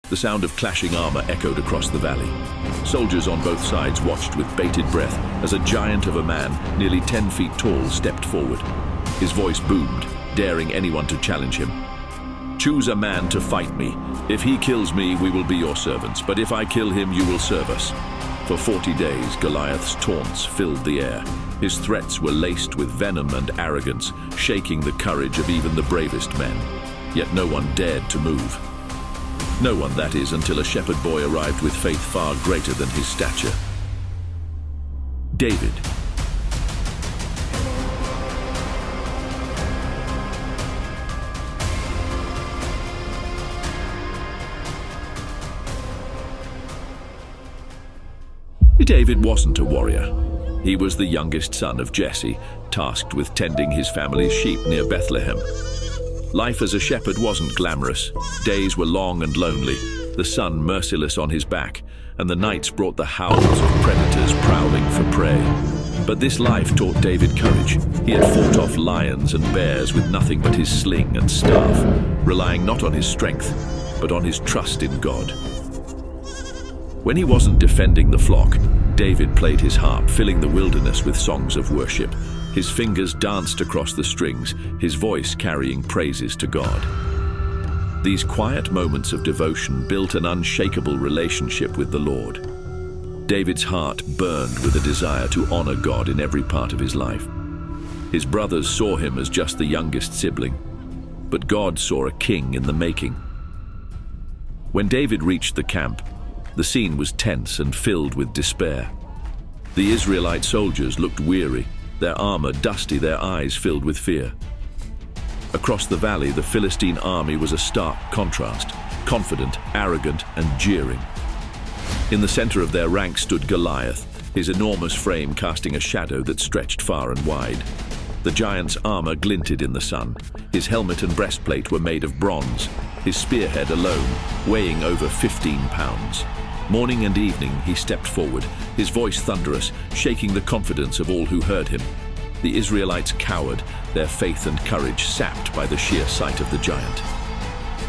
The sound of clashing armor echoed across the valley. Soldiers on both sides watched with bated breath as a giant of a man, nearly 10 feet tall, stepped forward. His voice boomed, daring anyone to challenge him. "Choose a man to fight me. If he kills me, we will be your servants, but if I kill him, you will serve us." For 40 days, Goliath's taunts filled the air. His threats were laced with venom and arrogance, shaking the courage of even the bravest men. Yet no one dared to move. No one, that is, until a shepherd boy arrived with faith far greater than his stature. David. David wasn't a warrior. He was the youngest son of Jesse, tasked with tending his family's sheep near Bethlehem. Life as a shepherd wasn't glamorous. Days were long and lonely, the sun merciless on his back, and the nights brought the howls of predators prowling for prey. But this life taught David courage. He had fought off lions and bears with nothing but his sling and staff, relying not on his strength, but on his trust in God. When he wasn't defending the flock, David played his harp, filling the wilderness with songs of worship. His fingers danced across the strings, his voice carrying praises to God. These quiet moments of devotion built an unshakable relationship with the Lord. David's heart burned with a desire to honor God in every part of his life. His brothers saw him as just the youngest sibling, but God saw a king in the making. When David reached the camp, the scene was tense and filled with despair. The Israelite soldiers looked weary, their armor dusty, their eyes filled with fear. Across the valley, the Philistine army was a stark contrast, confident, arrogant, and jeering. In the center of their ranks stood Goliath, his enormous frame casting a shadow that stretched far and wide. The giant's armor glinted in the sun. His helmet and breastplate were made of bronze, his spearhead alone weighing over 15 pounds. Morning and evening he stepped forward, his voice thunderous, shaking the confidence of all who heard him. The Israelites cowered, their faith and courage sapped by the sheer sight of the giant.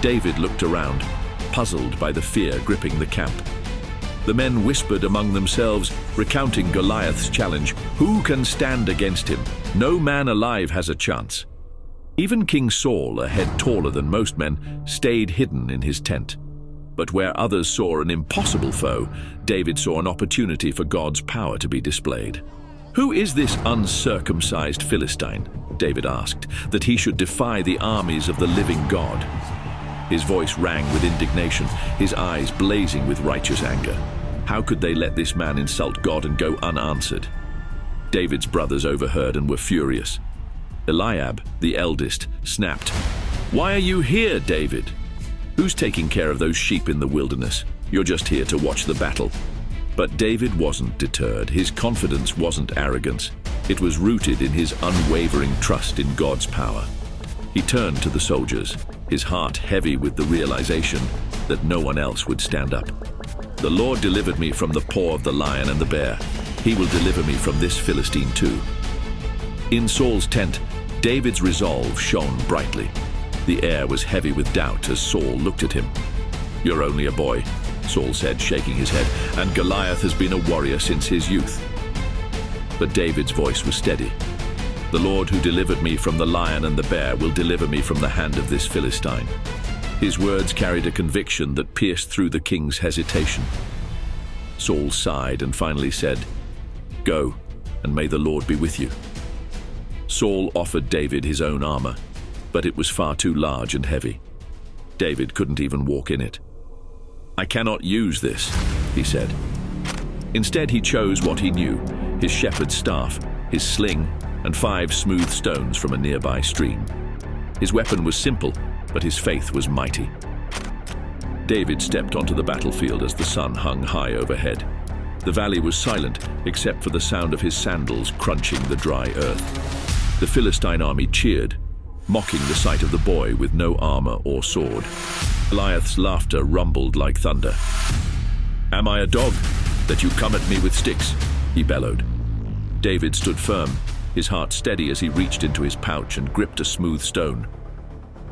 David looked around, puzzled by the fear gripping the camp. The men whispered among themselves, recounting Goliath's challenge. Who can stand against him? No man alive has a chance. Even King Saul, a head taller than most men, stayed hidden in his tent. But where others saw an impossible foe, David saw an opportunity for God's power to be displayed. "Who is this uncircumcised Philistine?" David asked, "that he should defy the armies of the living God?" His voice rang with indignation, his eyes blazing with righteous anger. How could they let this man insult God and go unanswered? David's brothers overheard and were furious. Eliab, the eldest, snapped, "Why are you here, David? Who's taking care of those sheep in the wilderness? You're just here to watch the battle." But David wasn't deterred. His confidence wasn't arrogance. It was rooted in his unwavering trust in God's power. He turned to the soldiers, his heart heavy with the realization that no one else would stand up. "The Lord delivered me from the paw of the lion and the bear. He will deliver me from this Philistine too." In Saul's tent, David's resolve shone brightly. The air was heavy with doubt as Saul looked at him. "You're only a boy," Saul said, shaking his head, "and Goliath has been a warrior since his youth." But David's voice was steady. "The Lord who delivered me from the lion and the bear will deliver me from the hand of this Philistine." His words carried a conviction that pierced through the king's hesitation. Saul sighed and finally said, "Go, and may the Lord be with you." Saul offered David his own armor, but it was far too large and heavy. David couldn't even walk in it. "I cannot use this," he said. Instead, he chose what he knew, his shepherd's staff, his sling, and 5 smooth stones from a nearby stream. His weapon was simple, but his faith was mighty. David stepped onto the battlefield as the sun hung high overhead. The valley was silent, except for the sound of his sandals crunching the dry earth. The Philistine army cheered, mocking the sight of the boy with no armor or sword. Goliath's laughter rumbled like thunder. "Am I a dog, that you come at me with sticks?" he bellowed. David stood firm, his heart steady as he reached into his pouch and gripped a smooth stone.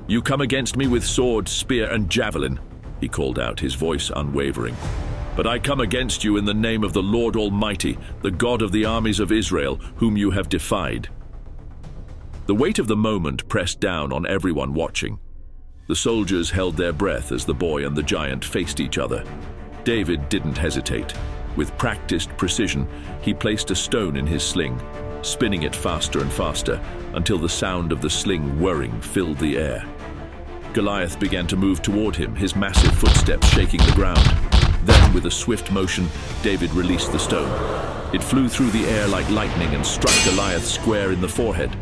"You come against me with sword, spear, and javelin, he called out, his voice unwavering. "But I come against you in the name of the Lord Almighty, the God of the armies of Israel, whom you have defied." The weight of the moment pressed down on everyone watching. The soldiers held their breath as the boy and the giant faced each other. David didn't hesitate. With practiced precision, he placed a stone in his sling, spinning it faster and faster until the sound of the sling whirring filled the air. Goliath began to move toward him, his massive footsteps shaking the ground. Then, with a swift motion, David released the stone. It flew through the air like lightning and struck Goliath square in the forehead.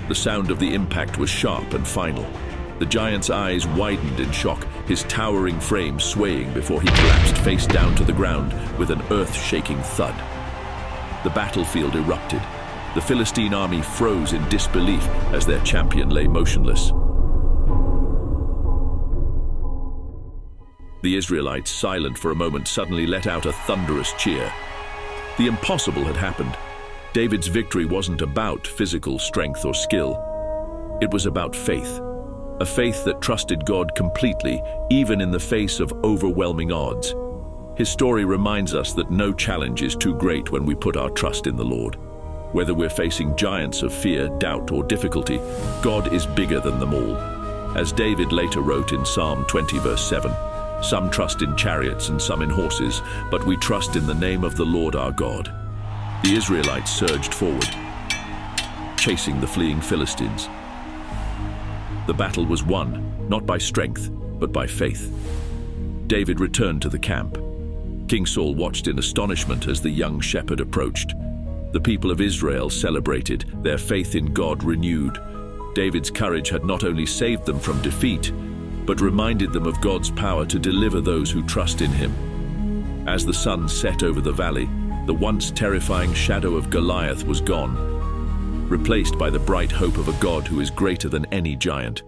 The sound of the impact was sharp and final. The giant's eyes widened in shock, his towering frame swaying before he collapsed face down to the ground with an earth-shaking thud. The battlefield erupted. The Philistine army froze in disbelief as their champion lay motionless. The Israelites, silent for a moment, suddenly let out a thunderous cheer. The impossible had happened. David's victory wasn't about physical strength or skill. It was about faith. A faith that trusted God completely, even in the face of overwhelming odds. His story reminds us that no challenge is too great when we put our trust in the Lord. Whether we're facing giants of fear, doubt, or difficulty, God is bigger than them all. As David later wrote in Psalm 20, verse 7, "Some trust in chariots and some in horses, but we trust in the name of the Lord our God." The Israelites surged forward, chasing the fleeing Philistines. The battle was won, not by strength, but by faith. David returned to the camp. King Saul watched in astonishment as the young shepherd approached. The people of Israel celebrated, their faith in God renewed. David's courage had not only saved them from defeat, but reminded them of God's power to deliver those who trust in him. As the sun set over the valley, the once terrifying shadow of Goliath was gone, replaced by the bright hope of a God who is greater than any giant.